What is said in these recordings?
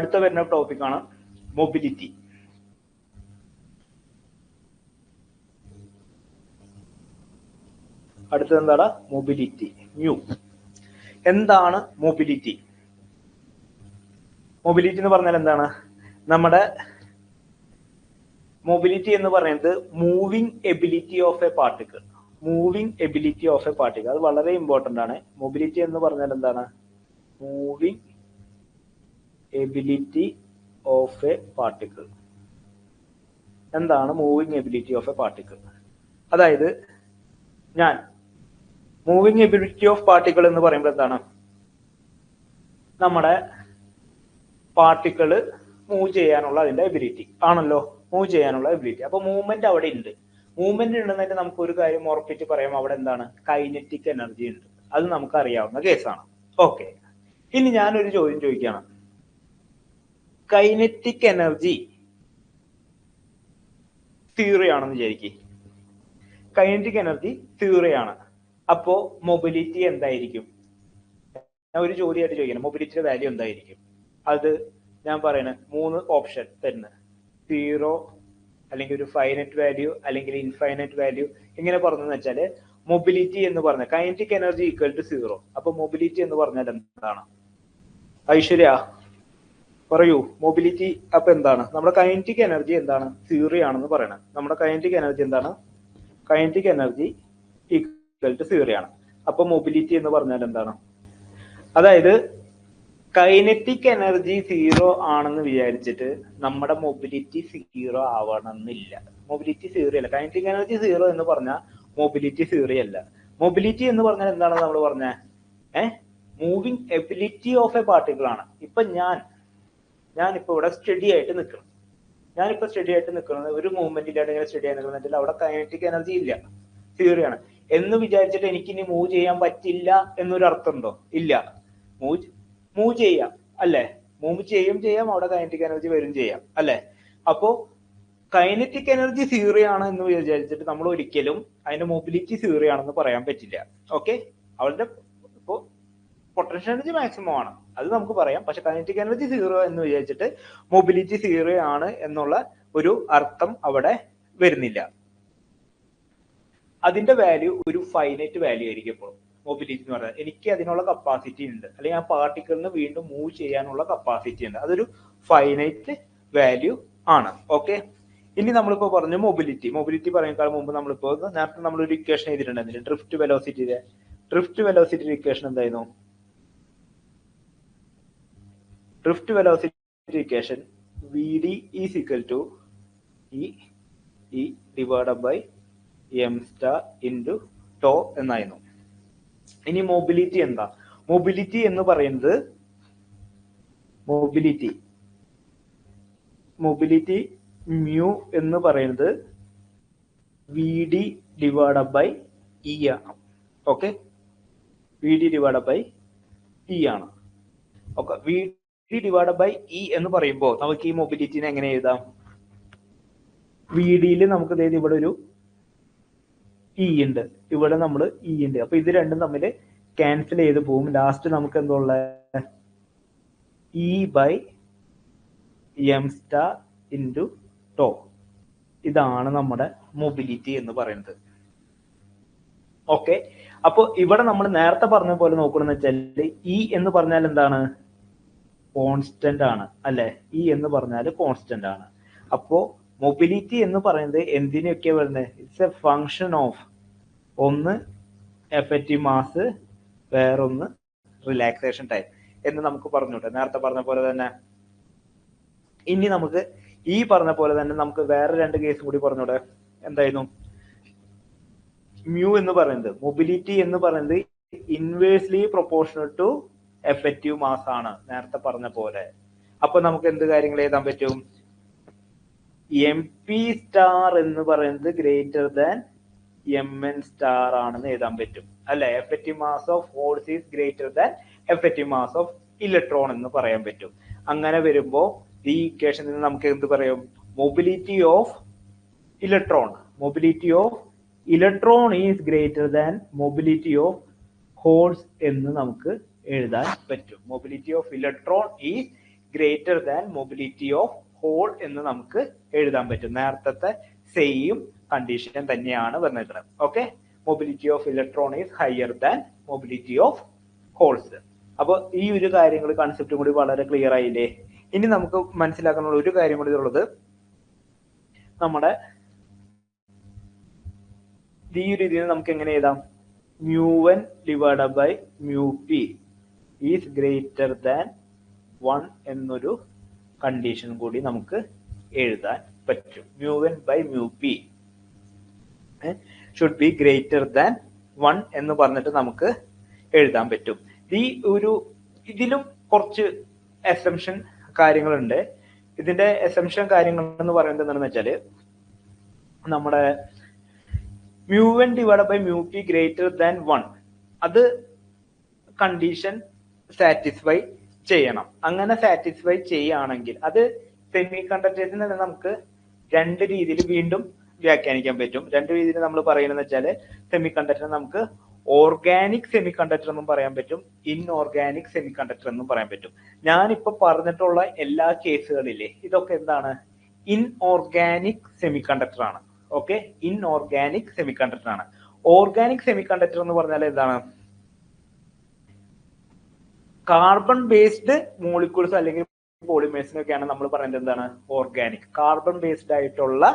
അടുത്ത വരുന്ന ടോപ്പിക്കാണ് മൊബിലിറ്റി. അടുത്തത് എന്താണ്? മൊബിലിറ്റി. മ്യൂ. എന്താണ് മൊബിലിറ്റി? മൊബിലിറ്റി എന്ന് പറഞ്ഞാൽ എന്താണ്? നമ്മുടെ മൊബിലിറ്റി എന്ന് പറയുന്നത് moving ability of a particle. Moving ability of a particle, അത് വളരെ ഇമ്പോർട്ടന്റ് ആണ്. മൊബിലിറ്റി എന്ന് പറഞ്ഞാൽ എന്താണ്? Moving ability of a particle. എന്താണ് moving ability of a particle? അതായത് ഞാൻ മൂവിങ് എബിലിറ്റി ഓഫ് പാർട്ടിക്കിൾ എന്ന് പറയുമ്പോൾ എന്താണ്? നമ്മുടെ പാർട്ടിക്കിള് മൂവ് ചെയ്യാനുള്ള അതിന്റെ എബിലിറ്റി ആണല്ലോ, മൂവ് ചെയ്യാനുള്ള എബിലിറ്റി. അപ്പൊ മൂവ്മെന്റ് അവിടെ ഉണ്ട്. മൂവ്മെന്റ് ഉണ്ടെന്നതിന് നമുക്ക് ഒരു കാര്യം ഉറപ്പിച്ച് പറയാം, അവിടെ എന്താണ്? കൈനറ്റിക് എനർജി ഉണ്ട്. അത് നമുക്ക് അറിയാവുന്ന കേസാണ്. ഓക്കെ, ഇനി ഞാനൊരു ചോദ്യം ചോദിക്കുകയാണ്. കൈനറ്റിക് എനർജി തിയറി ആണെന്ന് വിചാരിക്കും. കൈനറ്റിക് എനർജി തിയറി ആണ്. അപ്പോ മൊബിലിറ്റി എന്തായിരിക്കും? ഞാൻ ഒരു ചോദ്യമായിട്ട് ചോദിക്കണം, മൊബിലിറ്റിയുടെ വാല്യൂ എന്തായിരിക്കും? അത് ഞാൻ പറയണ 3 ഓപ്ഷൻ തരുന്നത്, 0, അല്ലെങ്കിൽ ഒരു ഫൈനറ്റ് വാല്യൂ, അല്ലെങ്കിൽ ഇൻഫൈനറ്റ് വാല്യൂ. എങ്ങനെ പറഞ്ഞെന്ന് വെച്ചാല് മൊബിലിറ്റി എന്ന് പറഞ്ഞ കൈനറ്റിക് എനർജി ഈക്വൽ ടു 0. അപ്പൊ മൊബിലിറ്റി എന്ന് പറഞ്ഞാൽ എന്താണ്? ഐശ്വര്യ പറയൂ, മൊബിലിറ്റി അപ്പൊ എന്താണ്? നമ്മുടെ കൈനറ്റിക് എനർജി എന്താണ്? 0 ആണെന്ന് പറയണം. നമ്മുടെ കൈനറ്റിക് എനർജി എന്താണ്? കൈനറ്റിക് എനർജി ഈക്വൽ ടു 0 ആണ്. അപ്പൊ മൊബിലിറ്റി എന്ന് പറഞ്ഞാൽ എന്താണ്? അതായത് കൈനറ്റിക് എനർജി 0 ആണെന്ന് വിചാരിച്ചിട്ട് നമ്മുടെ മൊബിലിറ്റി 0 ആവണമെന്നില്ല. മൊബിലിറ്റി 0 അല്ല. കൈനറ്റിക് എനർജി 0 എന്ന് പറഞ്ഞാൽ മൊബിലിറ്റി 0 അല്ല. മൊബിലിറ്റി എന്ന് പറഞ്ഞാൽ എന്താണ് നമ്മൾ പറഞ്ഞ? Moving ability of a particle ആണ്. ഇപ്പൊ ഞാനിപ്പോ ഇവിടെ സ്റ്റഡി ആയിട്ട് നിൽക്കണം. ഞാനിപ്പോ സ്റ്റഡി ആയിട്ട് നിൽക്കുന്നത് ഒരു മൂവ്മെന്റ് ഇല്ലാണ്ട് ഇങ്ങനെ സ്റ്റഡി ആയി നിൽക്കുന്നുണ്ടെങ്കിൽ അവിടെ കൈനറ്റിക് എനർജി ഇല്ല, 0 ആണ് എന്ന് വിചാരിച്ചിട്ട് എനിക്ക് ഇനി മൂവ് ചെയ്യാൻ പറ്റില്ല എന്നൊരു അർത്ഥമുണ്ടോ? ഇല്ല. മൂവ് ചെയ്യാം അല്ലെ? മൂവ് ചെയ്യാം, അവിടെ കൈനറ്റിക് എനർജി വരും ചെയ്യാം അല്ലെ? അപ്പോ കൈനറ്റിക് എനർജി 0 ആണ് എന്ന് വിചാരിച്ചിട്ട് നമ്മൾ ഒരിക്കലും അതിന്റെ മൊബിലിറ്റി 0 ആണെന്ന് പറയാൻ പറ്റില്ല. ഓക്കെ, അവളുടെ ഇപ്പോ പൊട്ടൻഷ്യൽ എനർജി മാക്സിമം ആണ്, അത് നമുക്ക് പറയാം. പക്ഷെ കൈനറ്റിക് എനർജി 0 എന്ന് വിചാരിച്ചിട്ട് മൊബിലിറ്റി 0 ആണ് എന്നുള്ള ഒരു അർത്ഥം അവിടെ വരുന്നില്ല. അതിന്റെ വാല്യൂ ഒരു ഫൈനൈറ്റ് വാല്യൂ ആയിരിക്കും. ഇപ്പോൾ മൊബിലിറ്റി എന്ന് പറഞ്ഞാൽ എനിക്ക് അതിനുള്ള കപ്പാസിറ്റി ഉണ്ട്, അല്ലെങ്കിൽ ആ പാർട്ടിക്കിളിന് വീണ്ടും മൂവ് ചെയ്യാനുള്ള കപ്പാസിറ്റി ഉണ്ട്. അതൊരു ഫൈനൈറ്റ് വാല്യൂ ആണ്. ഓക്കെ, ഇനി നമ്മളിപ്പോ പറഞ്ഞു മൊബിലിറ്റി പറയുന്നതിനേക്കാൾ മുമ്പ് നമ്മളിപ്പോ നേരത്തെ നമ്മളൊരു ഇക്വേഷൻ എഴുതിയിട്ടുണ്ടായിരുന്നില്ല, ഡ്രിഫ്റ്റ് വെലോസിറ്റിയുടെ ഇക്വേഷൻ എന്തായിരുന്നു? Drift velocity equation VD is equal to E divided by m star into tau എന്നായിരുന്നു. ഇനി മൊബിലിറ്റി എന്താ? മൊബിലിറ്റി എന്ന് പറയുന്നത് മൊബിലിറ്റി മ്യൂ എന്ന് പറയുന്നത് VD ഡിവൈഡഡ് ബൈ E ആണ്. Okay, VD divided by E ആണ്. Okay, VD divided by E എന്ന് പറയുമ്പോൾ നമുക്ക് ഈ മൊബിലിറ്റിനെ എങ്ങനെ എഴുതാം? VD നമുക്ക് ഇവിടെ ഒരു E ഉണ്ട്, ഇവിടെ നമ്മൾ E ഉണ്ട്. അപ്പൊ ഇത് രണ്ടും തമ്മിൽ ക്യാൻസൽ ചെയ്ത് പോകും. ലാസ്റ്റ് നമുക്ക് എന്തുള്ള E by m star into tau. ഇതാണ് നമ്മുടെ മൊബിലിറ്റി എന്ന് പറയുന്നത്. ഓക്കെ, അപ്പൊ ഇവിടെ നമ്മൾ നേരത്തെ പറഞ്ഞ പോലെ നോക്കണമെന്ന് വെച്ചാൽ E എന്ന് പറഞ്ഞാൽ എന്താണ്? കോൺസ്റ്റന്റ് ആണ് അല്ലെ? E എന്ന് പറഞ്ഞാൽ കോൺസ്റ്റന്റ് ആണ്. അപ്പോ മൊബിലിറ്റി എന്ന് പറയുന്നത് എന്തിനൊക്കെ വരുന്നത്? ഇറ്റ്സ് എ ഫങ്ഷൻ ഓഫ് ഒന്ന് എഫക്റ്റീവ് മാസ്, വേറൊന്ന് റിലാക്സേഷൻ ടൈം എന്ന് നമുക്ക് പറഞ്ഞോട്ടെ, നേരത്തെ പറഞ്ഞ പോലെ തന്നെ. ഇനി നമുക്ക് ഈ പറഞ്ഞ പോലെ തന്നെ നമുക്ക് വേറെ 2 കേസ് കൂടി പറഞ്ഞോട്ടെ. എന്തായിരുന്നു? മ്യൂ എന്ന് പറയുന്നത്, മൊബിലിറ്റി എന്ന് പറയുന്നത് inversely proportional to effective mass ആണ്, നേരത്തെ പറഞ്ഞ പോലെ. അപ്പൊ നമുക്ക് എന്ത് കാര്യങ്ങൾ എഴുതാൻ പറ്റും? MP സ്റ്റാർ എന്ന് പറയുന്നത് ഗ്രേറ്റർ ദാൻ MN സ്റ്റാർ ആണെന്ന് എഴുതാൻ പറ്റും അല്ലെ? Effective mass of force is greater than effective mass of electron എന്ന് പറയാൻ പറ്റും. അങ്ങനെ വരുമ്പോ ഈ ഇക്വേഷനിൽ നിന്ന് നമുക്ക് എന്ത് പറയും? Mobility of electron is greater than mobility of holes എന്ന് നമുക്ക് എഴുതാൻ പറ്റും. Mobility of electron is greater than mobility of hole എന്ന് നമുക്ക് എഴുതാൻ പറ്റും. നേരത്തെ സെയിം കണ്ടീഷൻ തന്നെയാണ് വന്നിട്ടുള്ളത്. Okay, mobility of electron is higher than mobility of holes. അപ്പോൾ ഈ ഒരു കാര്യങ്ങൾ കൺസെപ്റ്റും കൂടി വളരെ ക്ലിയർ ആയില്ലേ? ഇനി നമുക്ക് മനസ്സിലാക്കാനുള്ള ഒരു കാര്യം കൂടി ഉള്ളത്, നമ്മുടെ ഈ ഒരു രീതിയിൽ നമുക്ക് എങ്ങനെ എഴുതാം? μn divided by μp is greater than 1 എന്നൊരു കണ്ടീഷൻ കൂടി നമുക്ക് എഴുതാൻ പറ്റും. μn by μp should be greater than 1 എന്ന് പറഞ്ഞിട്ട് നമുക്ക് എഴുതാൻ പറ്റും. ഇതിലും കുറച്ച് അസംഷൻ കാര്യങ്ങളുണ്ട്. ഇതിന്റെ അസംഷൻ കാര്യങ്ങൾ എന്ന് പറയുന്നത് എന്താണെന്ന് വെച്ചാല്, നമ്മുടെ μn divide by μp greater than 1 അത് കണ്ടീഷൻ സാറ്റിസ്ഫൈ ചെയ്യണം. അങ്ങനെ സാറ്റിസ്ഫൈ ചെയ്യുകയാണെങ്കിൽ അത് സെമി കണ്ടക്ടേഴ്സിനെ നമുക്ക് രണ്ട് രീതിയിൽ വീണ്ടും വ്യാഖ്യാനിക്കാൻ പറ്റും. രണ്ട് രീതിയിൽ നമ്മൾ പറയുന്നത് വെച്ചാല്, സെമി കണ്ടക്ടർ നമുക്ക് ഓർഗാനിക് സെമി കണ്ടക്ടർ എന്നും പറയാൻ പറ്റും, ഇൻഓർഗാനിക് സെമി കണ്ടക്ടർ എന്നും പറയാൻ പറ്റും. ഞാനിപ്പോ പറഞ്ഞിട്ടുള്ള എല്ലാ കേസുകളിലെ ഇതൊക്കെ എന്താണ്? ഇൻഓർഗാനിക് സെമി കണ്ടക്ടർ ആണ്. ഓക്കെ, ഇൻഓർഗാനിക് സെമി കണ്ടക്ടർ ആണ്. ഓർഗാനിക് സെമി കണ്ടക്ടർ എന്ന് പറഞ്ഞാൽ എന്താണ്? കാർബൺ ബേസ്ഡ് മോളിക്യൂൾസ് അല്ലെങ്കിൽ പോളിമേഴ്സിനൊക്കെയാണ് നമ്മൾ പറയുന്നത് എന്താണ്? ഓർഗാനിക്. കാർബൺ ബേസ്ഡ് ആയിട്ടുള്ള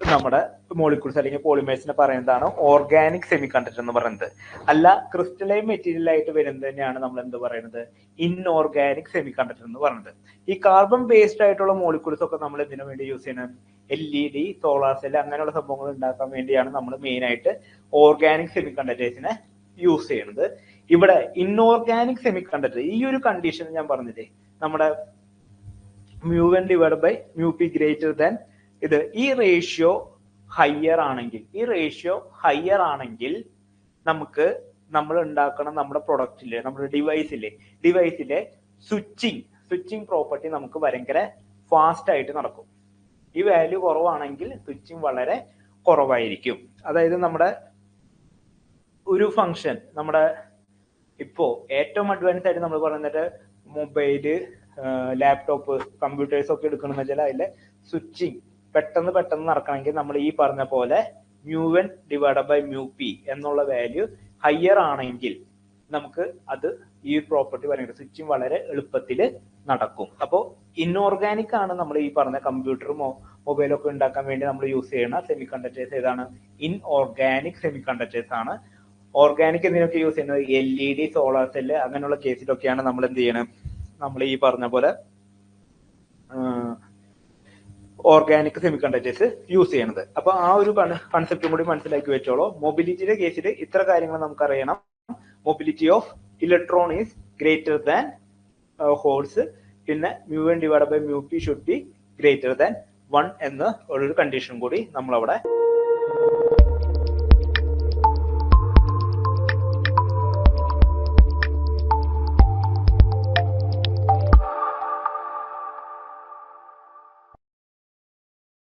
നമ്മുടെ മോളിക്യൂൾസ് അല്ലെങ്കിൽ പോളിമേഴ്സിനെ പറയുന്നതാണ് ഓർഗാനിക് സെമി കണ്ടക്ടർ എന്ന് പറയുന്നത്. അല്ല, ക്രിസ്റ്റലൈൻ മെറ്റീരിയൽ ആയിട്ട് വരുന്നത് തന്നെയാണ് നമ്മൾ എന്ത് പറയുന്നത്? ഇൻഓർഗാനിക് സെമി കണ്ടക്ടർ എന്ന് പറയുന്നത്. ഈ കാർബൺ ബേസ്ഡ് ആയിട്ടുള്ള മോളിക്യൂൾസ് ഒക്കെ നമ്മൾ എന്തിനു വേണ്ടി യൂസ് ചെയ്യുന്നത്? LED, സോളാർ സെൽ അങ്ങനെയുള്ള സംഭവങ്ങൾ ഉണ്ടാക്കാൻ വേണ്ടിയാണ് നമ്മൾ മെയിൻ ആയിട്ട് ഓർഗാനിക് സെമി കണ്ടക്ടേഴ്സിനെ യൂസ് ചെയ്യുന്നത്. ഇവിടെ ഇൻഓർഗാനിക് സെമി കണ്ടക്ടർ ഈ ഒരു കണ്ടീഷൻ ഞാൻ പറഞ്ഞില്ലേ, നമ്മുടെ μn divide by μp greater than ഇത്, ഈ റേഷ്യോ ഹയർ ആണെങ്കിൽ നമുക്ക് നമ്മൾ ഉണ്ടാക്കണം നമ്മുടെ പ്രൊഡക്റ്റില്, നമ്മുടെ ഡിവൈസിലെ സ്വിച്ചിങ് പ്രോപ്പർട്ടി നമുക്ക് ഭയങ്കര ഫാസ്റ്റ് ആയിട്ട് നടക്കും. ഈ വാല്യൂ കുറവാണെങ്കിൽ സ്വിച്ചിങ് വളരെ കുറവായിരിക്കും. അതായത് നമ്മുടെ ഒരു ഫംഗ്ഷൻ, നമ്മുടെ ഇപ്പോ ഏറ്റവും അഡ്വാൻസ് ആയിട്ട് നമ്മൾ പറയുന്നത് മൊബൈല്, ലാപ്ടോപ്പ്, കമ്പ്യൂട്ടേഴ്സ് ഒക്കെ എടുക്കണമെന്ന് വെച്ചാൽ അതിലെ സ്വിച്ചിങ് പെട്ടെന്ന് നടക്കണമെങ്കിൽ നമ്മൾ ഈ പറഞ്ഞ പോലെ μn ഡിവൈഡ് ബൈ μp എന്നുള്ള വാല്യൂ ഹയർ ആണെങ്കിൽ നമുക്ക് അത് ഈ പ്രോപ്പർട്ടി പറയുന്നത് സ്വിച്ചിങ് വളരെ എളുപ്പത്തിൽ നടക്കും. അപ്പോൾ ഇൻഓർഗാനിക് ആണ് നമ്മൾ ഈ പറഞ്ഞ കമ്പ്യൂട്ടറും മൊബൈലൊക്കെ ഉണ്ടാക്കാൻ വേണ്ടി നമ്മൾ യൂസ് ചെയ്യുന്ന സെമി കണ്ടക്ടേഴ്സ് ഏതാണ്? ഇൻഓർഗാനിക് സെമി കണ്ടക്ടേഴ്സ് ആണ്. ഓർഗാനിക് എന്തിനൊക്കെ യൂസ് ചെയ്യുന്നത്? LED, സോളാർ സെല്ല് അങ്ങനെയുള്ള കേസിലൊക്കെയാണ് നമ്മൾ എന്ത് ചെയ്യണം? നമ്മൾ ഈ പറഞ്ഞ പോലെ ഓർഗാനിക് സെമി കണ്ടക്ടേഴ്സ് യൂസ് ചെയ്യുന്നത്. അപ്പൊ ആ ഒരു കൺസെപ്റ്റും കൂടി മനസ്സിലാക്കി വെച്ചോളൂ. മൊബിലിറ്റിയുടെ കേസിൽ ഇത്ര കാര്യങ്ങൾ നമുക്കറിയണം. Mobility of electron is greater than holes, പിന്നെ μn divide by μp should be greater than 1 എന്ന ഒരു കണ്ടീഷൻ കൂടി നമ്മൾ അവിടെ